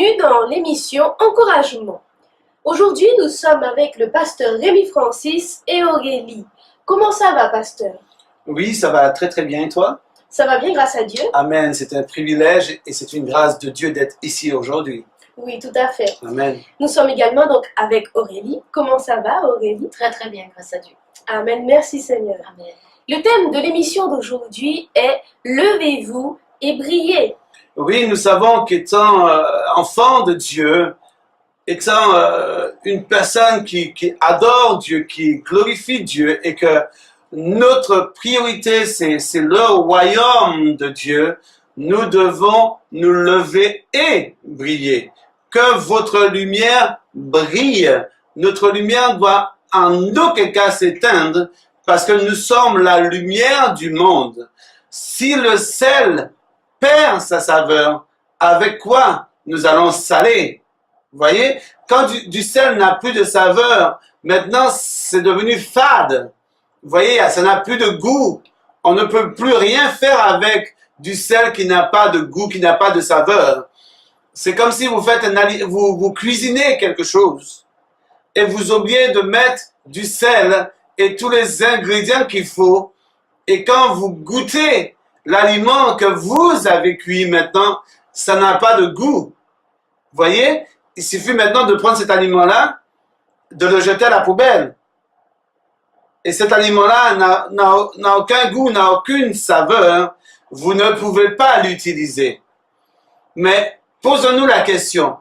bienvenue dans l'émission Encouragement. Aujourd'hui, nous sommes avec le pasteur Rémi Francis et Aurélie. Comment ça va, pasteur? Oui, ça va très très bien, et toi? Ça va bien, grâce à Dieu? Amen, c'est un privilège et c'est une grâce de Dieu d'être ici aujourd'hui. Oui, tout à fait. Amen. Nous sommes également donc avec Aurélie. Comment ça va, Aurélie? Très très bien, grâce à Dieu. Amen, merci Seigneur. Amen. Le thème de l'émission d'aujourd'hui est « Levez-vous et brillez ». Oui, nous savons qu'étant enfant de Dieu, étant une personne qui adore Dieu, qui glorifie Dieu et que notre priorité c'est le royaume de Dieu, nous devons nous lever et briller. Que votre lumière brille. Notre lumière doit en aucun cas s'éteindre parce que nous sommes la lumière du monde. Si le sel perd sa saveur, avec quoi nous allons saler? Vous voyez, quand du sel n'a plus de saveur, maintenant c'est devenu fade. Vous voyez, ça n'a plus de goût. On ne peut plus rien faire avec du sel qui n'a pas de goût, qui n'a pas de saveur. C'est comme si vous faites vous cuisinez quelque chose et vous oubliez de mettre du sel et tous les ingrédients qu'il faut. Et quand vous goûtez l'aliment que vous avez cuit maintenant, ça n'a pas de goût. Vous voyez, il suffit maintenant de prendre cet aliment-là, de le jeter à la poubelle. Et cet aliment-là n'a aucun goût, n'a aucune saveur. Vous ne pouvez pas l'utiliser. Mais posons-nous la question,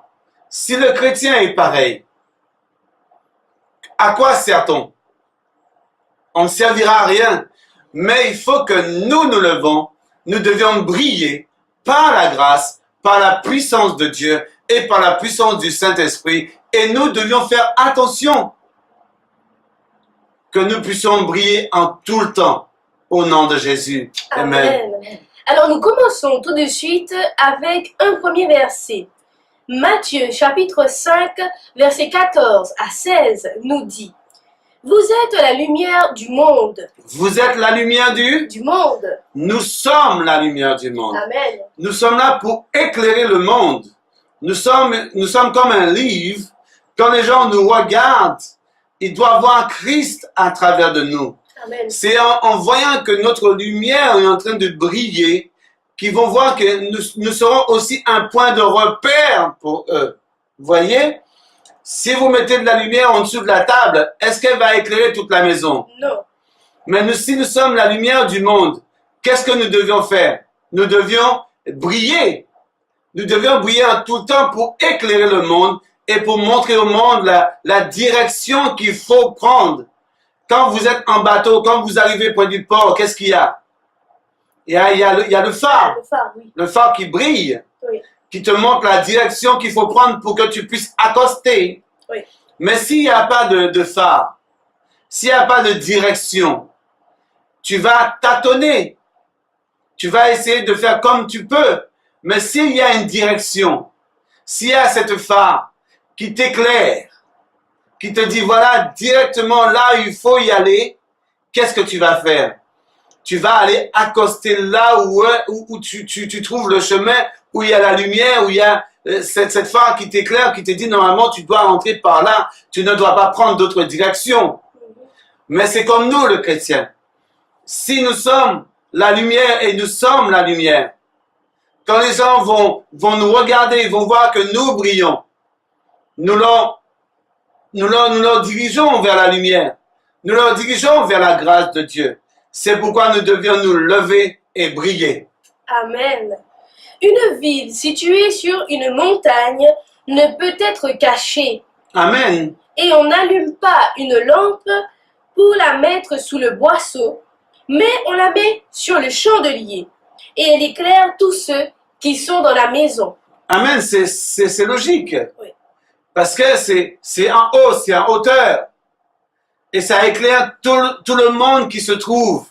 si le chrétien est pareil, à quoi sert-on? On ne servira à rien. Mais il faut que nous nous levons, nous devions briller par la grâce, par la puissance de Dieu et par la puissance du Saint-Esprit. Et nous devions faire attention que nous puissions briller en tout le temps au nom de Jésus. Amen. Amen. Alors nous commençons tout de suite avec un premier verset. Matthieu chapitre 5, verset 14 à 16 nous dit: Vous êtes la lumière du monde. Vous êtes la lumière Du monde. Nous sommes la lumière du monde. Amen. Nous sommes là pour éclairer le monde. Nous sommes comme un livre. Quand les gens nous regardent, ils doivent voir Christ à travers de nous. Amen. C'est en voyant que notre lumière est en train de briller qu'ils vont voir que nous serons aussi un point de repère pour eux. Vous voyez? Si vous mettez de la lumière en dessous de la table, est-ce qu'elle va éclairer toute la maison? Non. Mais si nous sommes la lumière du monde, qu'est-ce que nous devions faire? Nous devions briller. Nous devions briller en tout temps pour éclairer le monde et pour montrer au monde la direction qu'il faut prendre. Quand vous êtes en bateau, quand vous arrivez près du port, qu'est-ce qu'il y a? Il y a le phare. Le phare, oui. Le phare qui brille, Oui. qui te montre la direction qu'il faut prendre pour que tu puisses accoster. Oui. Mais s'il n'y a pas de phare, s'il n'y a pas de direction, tu vas tâtonner. Tu vas essayer de faire comme tu peux. Mais s'il y a une direction, s'il y a cette phare qui t'éclaire, qui te dit voilà directement là où il faut y aller, qu'est-ce que tu vas faire? Tu vas aller accoster là où tu trouves le chemin, où il y a la lumière, où il y a cette phare qui t'éclaire, qui te dit normalement tu dois rentrer par là, tu ne dois pas prendre d'autres directions. Mais c'est comme nous, le chrétien. Si nous sommes la lumière et nous sommes la lumière, quand les gens vont nous regarder, ils vont voir que nous brillons, nous leur dirigeons vers la lumière, nous leur dirigeons vers la grâce de Dieu. C'est pourquoi nous devions nous lever et briller. Amen. Une ville située sur une montagne ne peut être cachée. Amen. Et on n'allume pas une lampe pour la mettre sous le boisseau, mais on la met sur le chandelier. Et elle éclaire tous ceux qui sont dans la maison. Amen, c'est logique. Oui. Parce que c'est en haut, c'est en hauteur. Et ça éclaire tout le monde qui se trouve.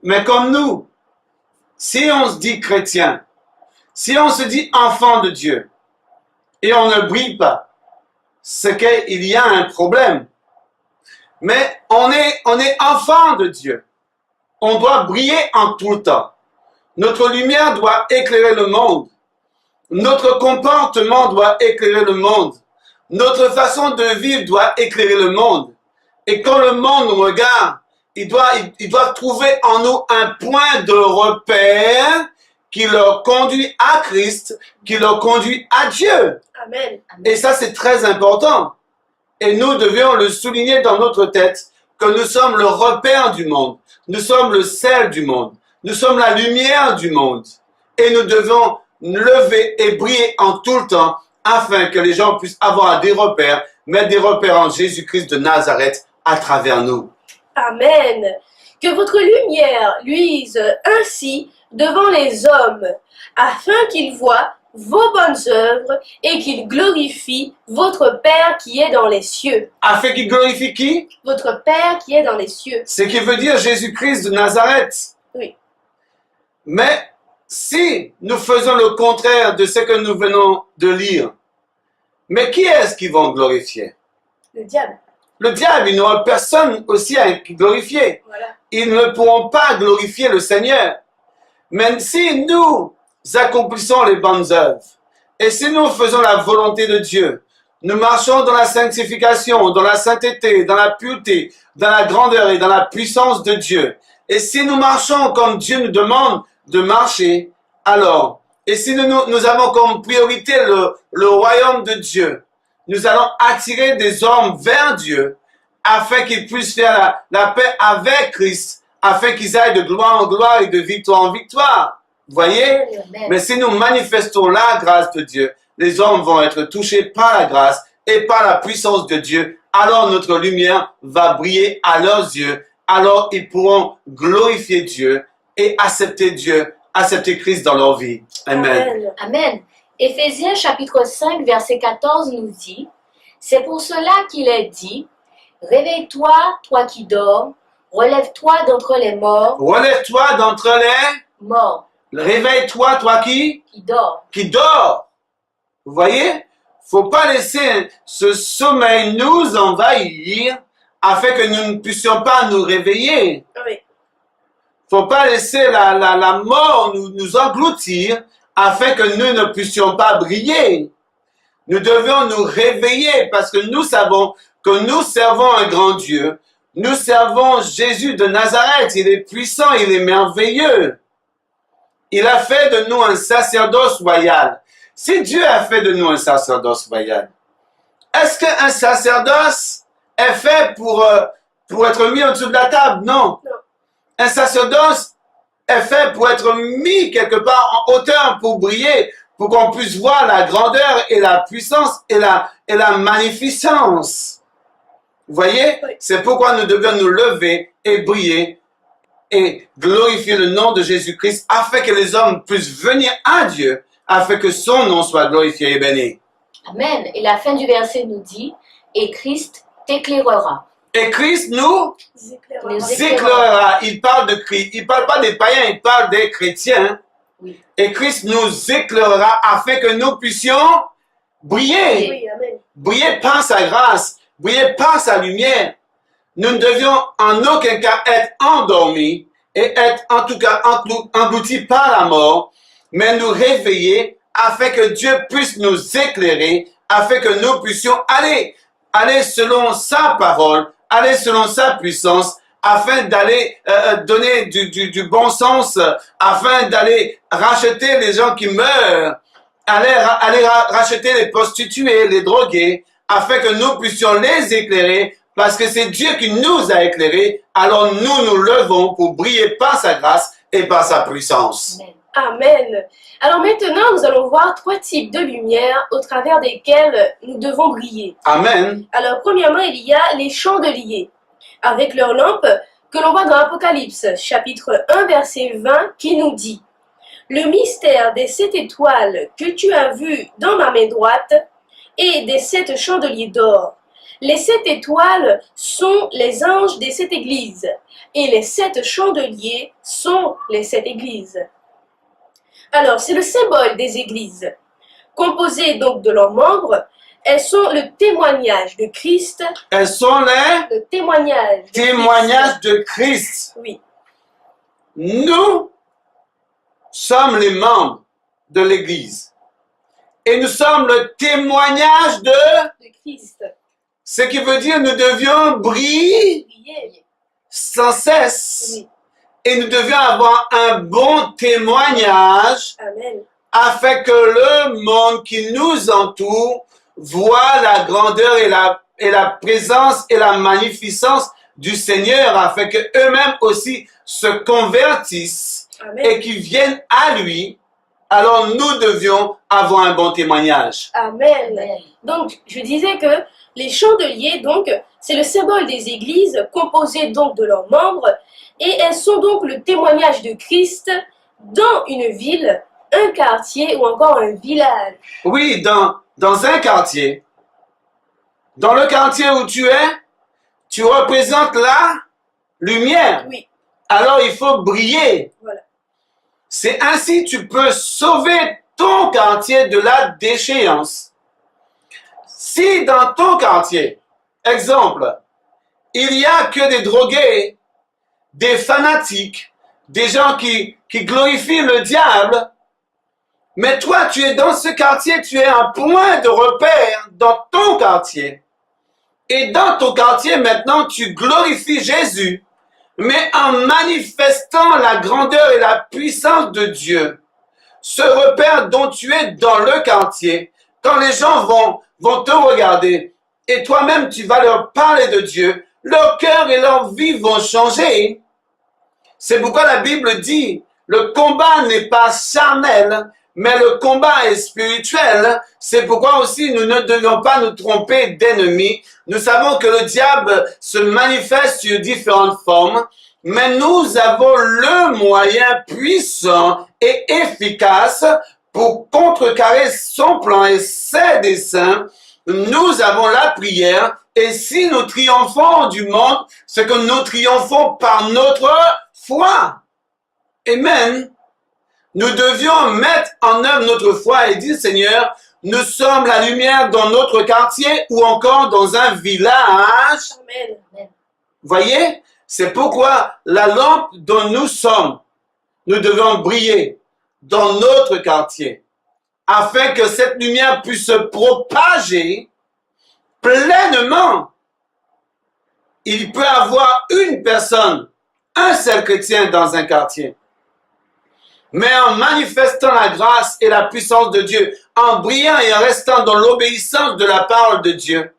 Mais comme nous, si on se dit chrétien, si on se dit enfant de Dieu, et on ne brille pas, c'est qu'il y a un problème. Mais on est enfant de Dieu. On doit briller en tout temps. Notre lumière doit éclairer le monde. Notre comportement doit éclairer le monde. Notre façon de vivre doit éclairer le monde. Et quand le monde nous regarde, il doit trouver en nous un point de repère qui leur conduit à Christ, qui leur conduit à Dieu. Amen. Et ça, c'est très important. Et nous devions le souligner dans notre tête, que nous sommes le repère du monde. Nous sommes le sel du monde. Nous sommes la lumière du monde. Et nous devons lever et briller en tout le temps, afin que les gens puissent avoir des repères, mettre des repères en Jésus-Christ de Nazareth à travers nous. Amen. Que votre lumière luise ainsi devant les hommes, afin qu'ils voient vos bonnes œuvres et qu'ils glorifient votre Père qui est dans les cieux. Afin qu'il glorifie qui? Votre Père qui est dans les cieux. Ce qui veut dire Jésus-Christ de Nazareth. Oui. Mais si nous faisons le contraire de ce que nous venons de lire, mais qui est-ce qui va glorifier? Le diable. Le diable, il n'aura personne aussi à glorifier. Voilà. Ils ne pourront pas glorifier le Seigneur. Même si nous accomplissons les bonnes œuvres, et si nous faisons la volonté de Dieu, nous marchons dans la sanctification, dans la sainteté, dans la pureté, dans la grandeur et dans la puissance de Dieu, et si nous marchons comme Dieu nous demande de marcher, alors, et si nous avons comme priorité le royaume de Dieu, nous allons attirer des hommes vers Dieu afin qu'ils puissent faire la paix avec Christ, afin qu'ils aillent de gloire en gloire et de victoire en victoire. Vous voyez? Amen. Mais si nous manifestons la grâce de Dieu, les hommes vont être touchés par la grâce et par la puissance de Dieu. Alors notre lumière va briller à leurs yeux. Alors ils pourront glorifier Dieu et accepter Dieu, accepter Christ dans leur vie. Amen. Amen. Éphésiens chapitre 5 verset 14 nous dit, c'est pour cela qu'il est dit, réveille-toi, toi qui dors, relève-toi d'entre les morts. Relève-toi d'entre les morts. Réveille-toi, toi qui dort. Qui dort. Vous voyez? Faut pas laisser ce sommeil nous envahir afin que nous ne puissions pas nous réveiller. Oui. Faut pas laisser la mort nous engloutir afin que nous ne puissions pas briller. Nous devions nous réveiller parce que nous savons que nous servons un grand Dieu. Nous servons Jésus de Nazareth. Il est puissant, il est merveilleux. Il a fait de nous un sacerdoce royal. Si Dieu a fait de nous un sacerdoce royal, est-ce qu'un sacerdoce est fait pour être mis au-dessus de la table? Non. Non. Un sacerdoce est fait pour être mis quelque part en hauteur pour briller, pour qu'on puisse voir la grandeur et la puissance et la magnificence. Vous voyez? Oui. C'est pourquoi nous devions nous lever et briller et glorifier le nom de Jésus-Christ afin que les hommes puissent venir à Dieu, afin que son nom soit glorifié et béni. Amen. Et la fin du verset nous dit, et Christ t'éclairera. Et Christ nous Nous éclairera. Il parle de Christ. Il ne parle pas des païens, il parle des chrétiens. Oui. Et Christ nous éclairera afin que nous puissions briller. Oui, amen. Briller par sa grâce, briller par sa lumière. Nous ne devions en aucun cas être endormis et être en tout cas engloutis par la mort, mais nous réveiller afin que Dieu puisse nous éclairer, afin que nous puissions aller selon sa parole, aller selon sa puissance, afin d'aller donner du bon sens, afin d'aller racheter les gens qui meurent, aller racheter les prostituées, les drogués, afin que nous puissions les éclairer, parce que c'est Dieu qui nous a éclairés, alors nous levons pour briller par sa grâce et par sa puissance. Amen. Amen. Alors maintenant, nous allons voir 3 types de lumière au travers desquels nous devons briller. Amen. Alors, premièrement, il y a les chandeliers, avec leurs lampes que l'on voit dans Apocalypse, chapitre 1, verset 20, qui nous dit « Le mystère des 7 étoiles que tu as vues dans ma main droite et des 7 chandeliers d'or. Les 7 étoiles sont les anges des 7 églises, et les 7 chandeliers sont les 7 églises. » Alors, c'est le symbole des églises. Composées donc de leurs membres, elles sont le témoignage de Christ. Elles sont les Le témoignage. témoignages de Christ. Oui, Nous sommes les membres de l'Église. Et nous sommes le témoignage de Christ. ce qui veut dire nous devions briller Priez. sans cesse. Oui. Et nous devions avoir un bon témoignage Amen. afin que le monde qui nous entoure voit la grandeur et la présence et la magnificence du Seigneur, afin que eux-mêmes aussi se convertissent Amen. et qu'ils viennent à lui. Alors nous devions avoir un bon témoignage. Amen. Amen. Donc, je disais que les chandeliers, donc, c'est le symbole des églises composées donc de leurs membres et elles sont donc le témoignage de Christ dans une ville, un quartier ou encore un village. Oui, dans un quartier, dans le quartier où tu es, tu représentes la lumière. Oui, Alors il faut briller. voilà. C'est ainsi tu peux sauver ton quartier de la déchéance. Si dans ton quartier, exemple, il n'y a que des drogués, des fanatiques, des gens qui glorifient le diable, mais toi tu es dans ce quartier, tu es un point de repère dans ton quartier. Et dans ton quartier maintenant tu glorifies Jésus, mais en manifestant la grandeur et la puissance de Dieu. Ce repère dont tu es dans le quartier, quand les gens vont te regarder et toi-même tu vas leur parler de Dieu, leur cœur et leur vie vont changer. C'est pourquoi la Bible dit, le combat n'est pas charnel, mais le combat est spirituel. C'est pourquoi aussi nous ne devons pas nous tromper d'ennemis. Nous savons que le diable se manifeste sur différentes formes, mais nous avons le moyen puissant et efficace pour contrecarrer son plan et ses desseins. Nous avons la prière, et si nous triomphons du monde, c'est que nous triomphons par notre foi. Amen. Nous devions mettre en œuvre notre foi et dire, Seigneur, nous sommes la lumière dans notre quartier ou encore dans un village. Amen. Voyez, c'est pourquoi la lampe dont nous sommes, nous devons briller dans notre quartier, afin que cette lumière puisse se propager pleinement. Il peut y avoir une personne, un seul chrétien dans un quartier. Mais en manifestant la grâce et la puissance de Dieu, en brillant et en restant dans l'obéissance de la parole de Dieu,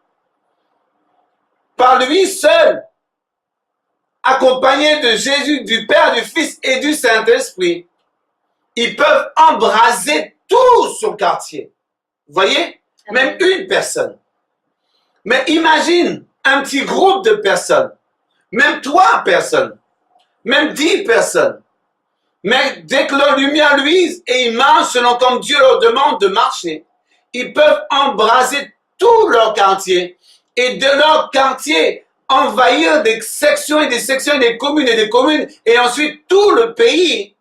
par lui seul, accompagné de Jésus, du Père, du Fils et du Saint-Esprit, ils peuvent embraser tout son quartier. Vous voyez? Même une personne. Mais imagine un petit groupe de personnes, même 3 personnes, même 10 personnes. Mais dès que leur lumière luise et ils marchent selon comme Dieu leur demande de marcher, ils peuvent embraser tout leur quartier et de leur quartier envahir des sections et des sections, des communes et des communes et ensuite tout le pays.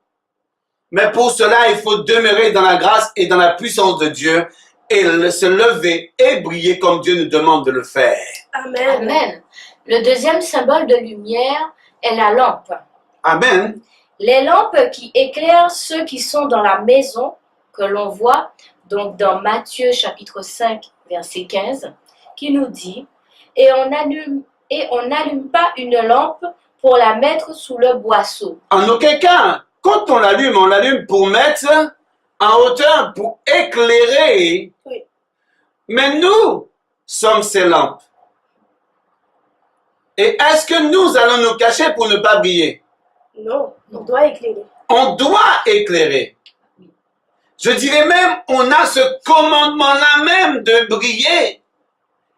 Mais pour cela, il faut demeurer dans la grâce et dans la puissance de Dieu et se lever et briller comme Dieu nous demande de le faire. Amen. Amen. Le deuxième symbole de lumière est la lampe. Amen. Les lampes qui éclairent ceux qui sont dans la maison, que l'on voit donc dans Matthieu chapitre 5, verset 15, qui nous dit « Et on n'allume pas une lampe pour la mettre sous le boisseau. » En aucun cas, quand on l'allume pour mettre en hauteur, pour éclairer. Oui. Mais nous sommes ces lampes. Et est-ce que nous allons nous cacher pour ne pas briller? Non, on doit éclairer. On doit éclairer. Je dirais même, on a ce commandement-là même de briller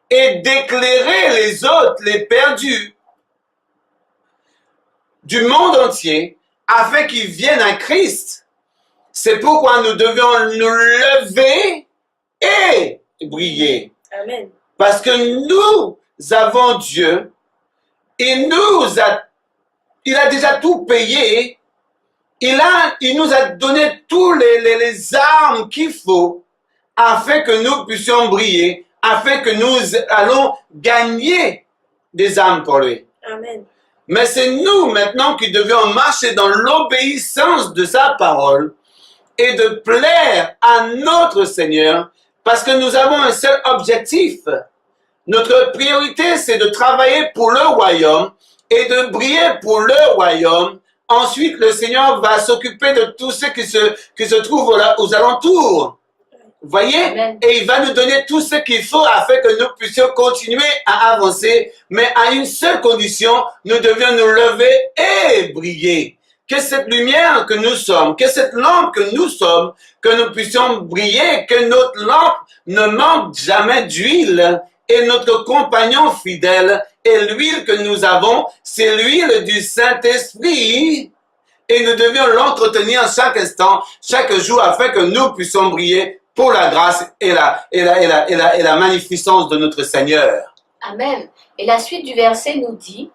et d'éclairer les autres, les perdus du monde entier, afin qu'ils viennent à Christ. C'est pourquoi nous devons nous lever et briller. Amen. Parce que nous avons Dieu et il a déjà tout payé. Il nous a donné tous les armes qu'il faut afin que nous puissions briller, afin que nous allons gagner des âmes pour lui. Amen. Mais c'est nous maintenant qui devions marcher dans l'obéissance de sa parole et de plaire à notre Seigneur parce que nous avons un seul objectif. Notre priorité, c'est de travailler pour le royaume et de briller pour le royaume. Ensuite, le Seigneur va s'occuper de tous ceux qui se trouvent aux alentours. Vous voyez? Amen. Et il va nous donner tout ce qu'il faut afin que nous puissions continuer à avancer, mais à une seule condition, nous devions nous lever et briller. Que cette lumière que nous sommes, que cette lampe que nous sommes, que nous puissions briller, que notre lampe ne manque jamais d'huile. Et notre compagnon fidèle et l'huile que nous avons, c'est l'huile du Saint-Esprit. Et nous devions l'entretenir chaque instant, chaque jour, afin que nous puissions briller pour la grâce et la magnificence de notre Seigneur. Amen. Et la suite du verset nous dit,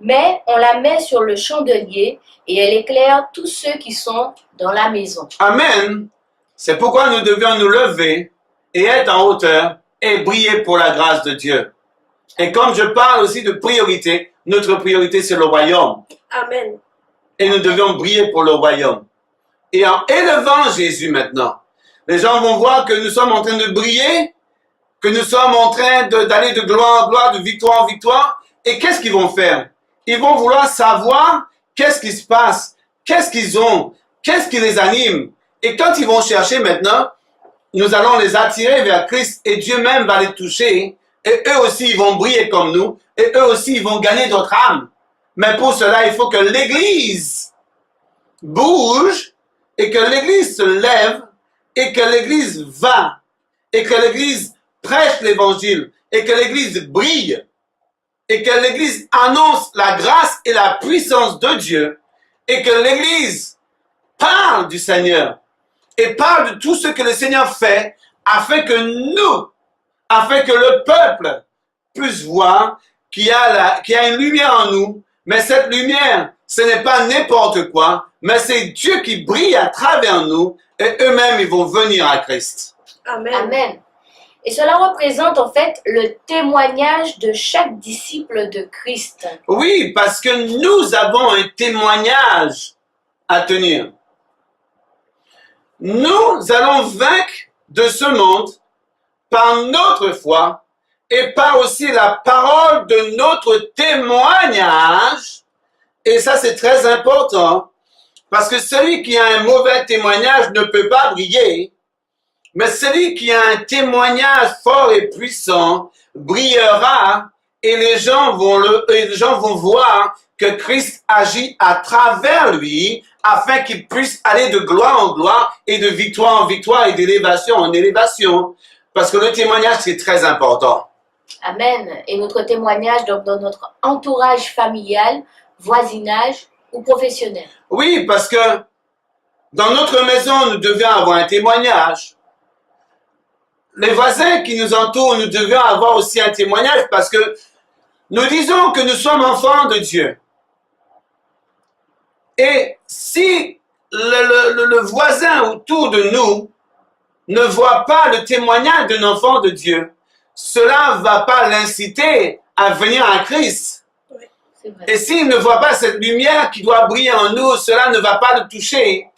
mais on la met sur le chandelier et elle éclaire tous ceux qui sont dans la maison. Amen. C'est pourquoi nous devions nous lever et être en hauteur et briller pour la grâce de Dieu. Et comme je parle aussi de priorité, notre priorité c'est le royaume. Amen. Et nous devions briller pour le royaume. Et en élevant Jésus maintenant, les gens vont voir que nous sommes en train de briller, que nous sommes en train d'aller de gloire en gloire, de victoire en victoire. Et qu'est-ce qu'ils vont faire? Ils vont vouloir savoir qu'est-ce qui se passe, qu'est-ce qu'ils ont, qu'est-ce qui les anime. Et quand ils vont chercher maintenant, nous allons les attirer vers Christ et Dieu même va les toucher. Et eux aussi, ils vont briller comme nous. Et eux aussi, ils vont gagner d'autres âmes. Mais pour cela, il faut que l'Église bouge et que l'Église se lève et que l'Église va et que l'Église prêche l'Évangile et que l'Église brille et que l'Église annonce la grâce et la puissance de Dieu et que l'Église parle du Seigneur et parle de tout ce que le Seigneur fait afin que le peuple puisse voir qu'il y a une lumière en nous, mais cette lumière, ce n'est pas n'importe quoi, mais c'est Dieu qui brille à travers nous et eux-mêmes, ils vont venir à Christ. Amen. Amen. Et cela représente en fait le témoignage de chaque disciple de Christ. Oui, parce que nous avons un témoignage à tenir. Nous allons vaincre de ce monde par notre foi et par aussi la parole de notre témoignage. Et ça, c'est très important parce que celui qui a un mauvais témoignage ne peut pas briller, mais celui qui a un témoignage fort et puissant brillera et les gens vont voir que Christ agit à travers lui afin qu'il puisse aller de gloire en gloire et de victoire en victoire et d'élévation en élévation. Parce que le témoignage, c'est très important. Amen. Et notre témoignage donc dans notre entourage familial, voisinage ou professionnel. Oui, parce que dans notre maison, nous devions avoir un témoignage. Les voisins qui nous entourent, nous devions avoir aussi un témoignage parce que nous disons que nous sommes enfants de Dieu. Et si le voisin autour de nous ne voit pas le témoignage d'un enfant de Dieu, cela ne va pas l'inciter à venir à Christ. C'est vrai. Et s'il ne voit pas cette lumière qui doit briller en nous, cela ne va pas le toucher.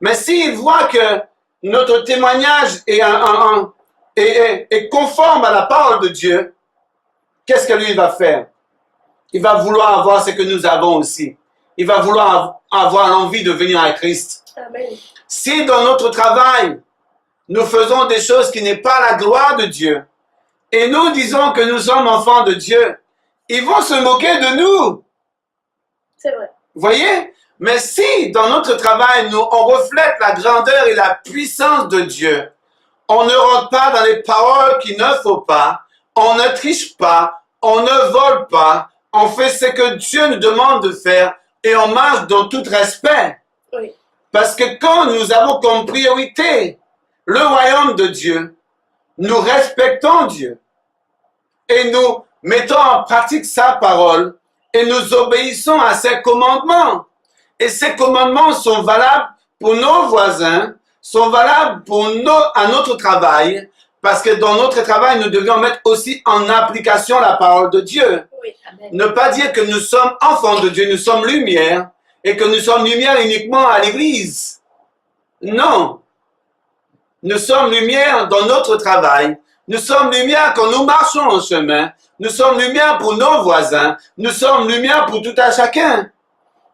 Mais s'il voit que notre témoignage est conforme à la parole de Dieu, qu'est-ce que lui va faire? Il va vouloir avoir ce que nous avons aussi. Il va vouloir avoir l'envie de venir à Christ. Amen. Si dans notre travail, nous faisons des choses qui n'est pas la gloire de Dieu, et nous disons que nous sommes enfants de Dieu, ils vont se moquer de nous. C'est vrai. Vous voyez? Mais si dans notre travail, on reflète la grandeur et la puissance de Dieu, on ne rentre pas dans les paroles qu'il ne faut pas, on ne triche pas, on ne vole pas, on fait ce que Dieu nous demande de faire et on marche dans tout respect. Oui. Parce que quand nous avons comme priorité le royaume de Dieu, nous respectons Dieu et nous mettons en pratique sa parole et nous obéissons à ses commandements. Et ces commandements sont valables pour nos voisins, sont valables à notre travail, parce que dans notre travail, nous devions mettre aussi en application la parole de Dieu. Oui. Amen. Ne pas dire que nous sommes enfants de Dieu, nous sommes lumière, et que nous sommes lumière uniquement à l'église. Non. Nous sommes lumière dans notre travail. Nous sommes lumière quand nous marchons en chemin. Nous sommes lumière pour nos voisins. Nous sommes lumière pour tout à chacun.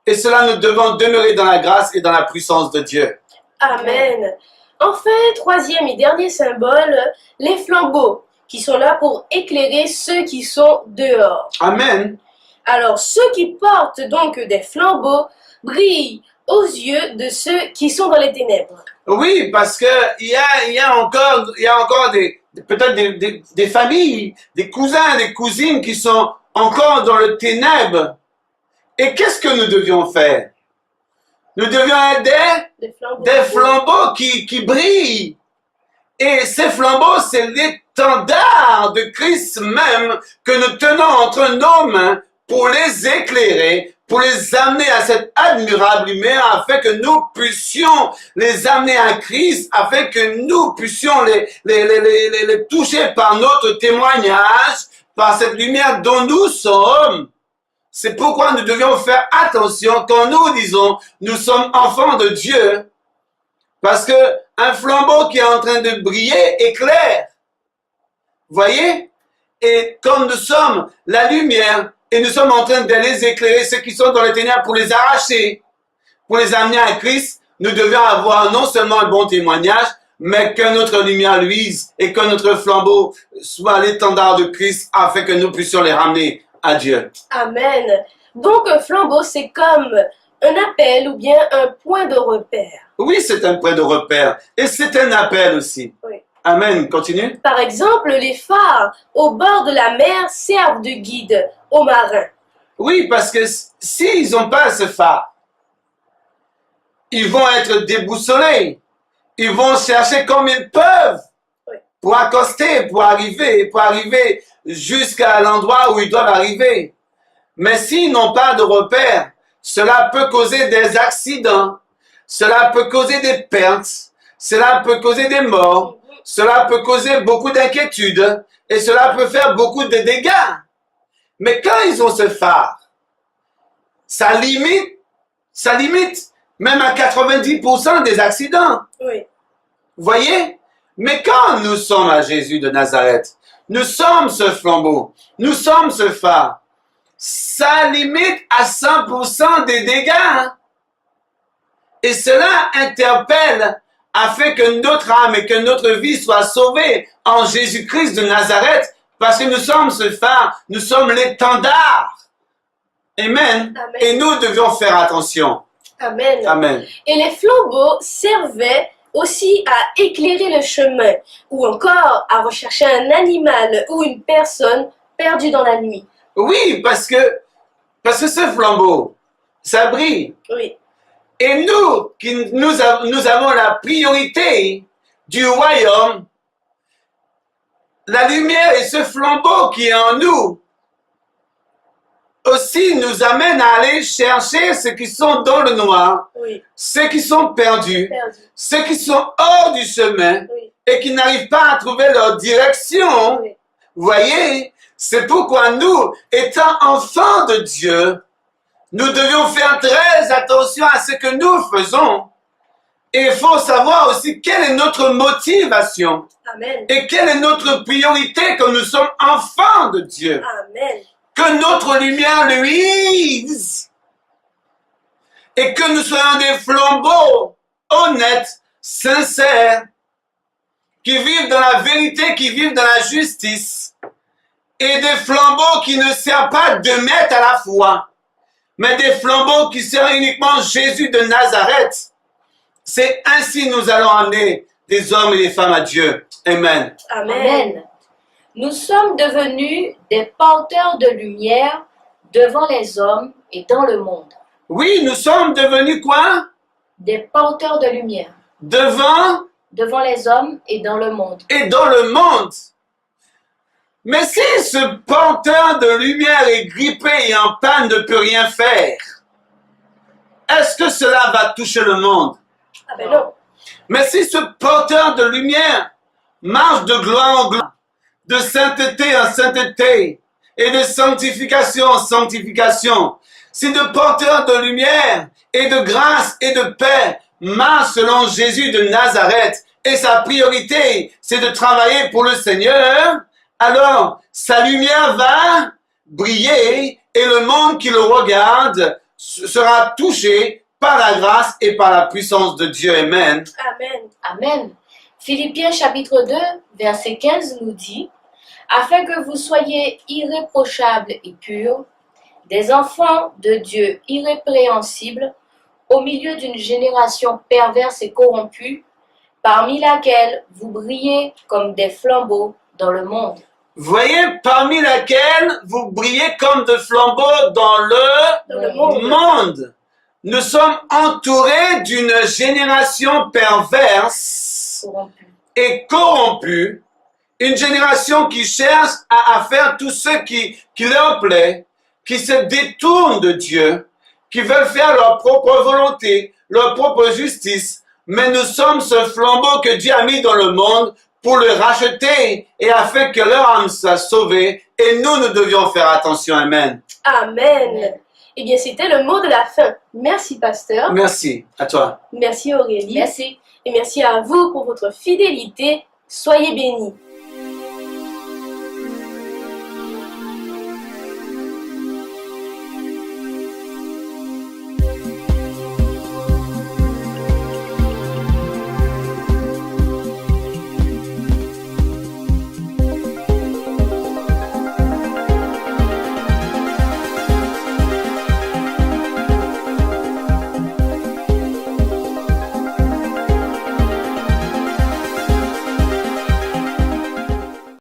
Et cela, nous devons demeurer dans la grâce et dans la puissance de Dieu. Amen. Enfin, troisième et dernier symbole, les flambeaux, qui sont là pour éclairer ceux qui sont dehors. Amen. Alors, ceux qui portent donc des flambeaux brillent aux yeux de ceux qui sont dans les ténèbres. Oui, parce que il y a encore peut-être des familles, des cousins, des cousines qui sont encore dans le ténèbre. Et qu'est-ce que nous devions faire? Nous devions être des flambeaux qui brillent. Et ces flambeaux, c'est l'étendard de Christ même que nous tenons entre nos mains pour les éclairer, pour les amener à cette admirable lumière, afin que nous puissions les amener à Christ, afin que nous puissions les toucher par notre témoignage, par cette lumière dont nous sommes. C'est pourquoi nous devions faire attention quand nous disons nous sommes enfants de Dieu, parce que un flambeau qui est en train de briller éclaire. Voyez? Et comme nous sommes la lumière, et nous sommes en train de les éclairer, ceux qui sont dans les ténèbres, pour les arracher, pour les amener à Christ, nous devions avoir non seulement un bon témoignage, mais que notre lumière luise et que notre flambeau soit l'étendard de Christ, afin que nous puissions les ramener à Dieu. Amen. Donc un flambeau, c'est comme un appel ou bien un point de repère. Oui, c'est un point de repère. Et c'est un appel aussi. Oui. Amen. Continue. Par exemple, les phares au bord de la mer servent de guide aux marins. Oui, parce que s'ils n'ont pas ce phare, ils vont être déboussolés. Ils vont chercher comme ils peuvent pour accoster, pour arriver jusqu'à l'endroit où ils doivent arriver. Mais s'ils n'ont pas de repère, cela peut causer des accidents, cela peut causer des pertes, cela peut causer des morts, cela peut causer beaucoup d'inquiétudes et cela peut faire beaucoup de dégâts. Mais quand ils ont ce phare, ça limite même à 90% des accidents. Oui. Voyez? Mais quand nous sommes à Jésus de Nazareth, nous sommes ce flambeau, nous sommes ce phare, ça limite à 100% des dégâts. Et cela interpelle afin que notre âme et que notre vie soit sauvée en Jésus-Christ de Nazareth, parce que nous sommes ce phare, nous sommes l'étendard. Amen. Amen. Et nous devions faire attention. Amen. Amen. Et les flambeaux servaient aussi à éclairer le chemin, ou encore à rechercher un animal ou une personne perdue dans la nuit. Oui, parce que ce flambeau, ça brille. Oui. Et nous avons la priorité du royaume. La lumière et ce flambeau qui est en nous aussi nous amène à aller chercher ceux qui sont dans le noir, Oui. ceux qui sont perdus, ceux qui sont hors du chemin Oui. et qui n'arrivent pas à trouver leur direction. Oui. Voyez, c'est pourquoi nous, étant enfants de Dieu, nous devions faire très attention à ce que nous faisons. Et il faut savoir aussi quelle est notre motivation. Amen. Et quelle est notre priorité quand nous sommes enfants de Dieu. Amen. Que notre lumière luise. Et que nous soyons des flambeaux honnêtes, sincères, qui vivent dans la vérité, qui vivent dans la justice. Et des flambeaux qui ne servent pas de maître à la fois, mais des flambeaux qui servent uniquement Jésus de Nazareth. C'est ainsi que nous allons amener des hommes et des femmes à Dieu. Amen. Amen. Amen. Nous sommes devenus des porteurs de lumière devant les hommes et dans le monde. Oui, nous sommes devenus quoi? Des porteurs de lumière Devant devant les hommes et dans le monde. et dans le monde. Mais si ce porteur de lumière est grippé et en panne ne peut rien faire, est-ce que cela va toucher le monde? Ah ben non. Mais si ce porteur de lumière marche de gloire en gloire, de sainteté en sainteté et de sanctification en sanctification, si le porteur de lumière et de grâce et de paix marche selon Jésus de Nazareth et sa priorité, c'est de travailler pour le Seigneur, alors sa lumière va briller et le monde qui le regarde sera touché par la grâce et par la puissance de Dieu. Amen. Amen. Amen. Philippiens chapitre 2, verset 15 nous dit, afin que vous soyez irréprochables et purs, des enfants de Dieu irrépréhensibles, au milieu d'une génération perverse et corrompue, parmi laquelle vous brillez comme des flambeaux dans le monde. Voyez, parmi laquelle vous brillez comme de flambeaux dans le monde. Nous sommes entourés d'une génération perverse Corrompus. et corrompue, une génération qui cherche à faire tout ce qui leur plaît, qui se détournent de Dieu, qui veulent faire leur propre volonté, leur propre justice. Mais nous sommes ce flambeau que Dieu a mis dans le monde pour le racheter et afin que leur âme soit sauvée. Et nous devions faire attention. Amen. Amen. Eh bien, c'était le mot de la fin. Merci, pasteur. Merci. À toi. Merci, Aurélie. Merci. Et merci à vous pour votre fidélité. Soyez bénis.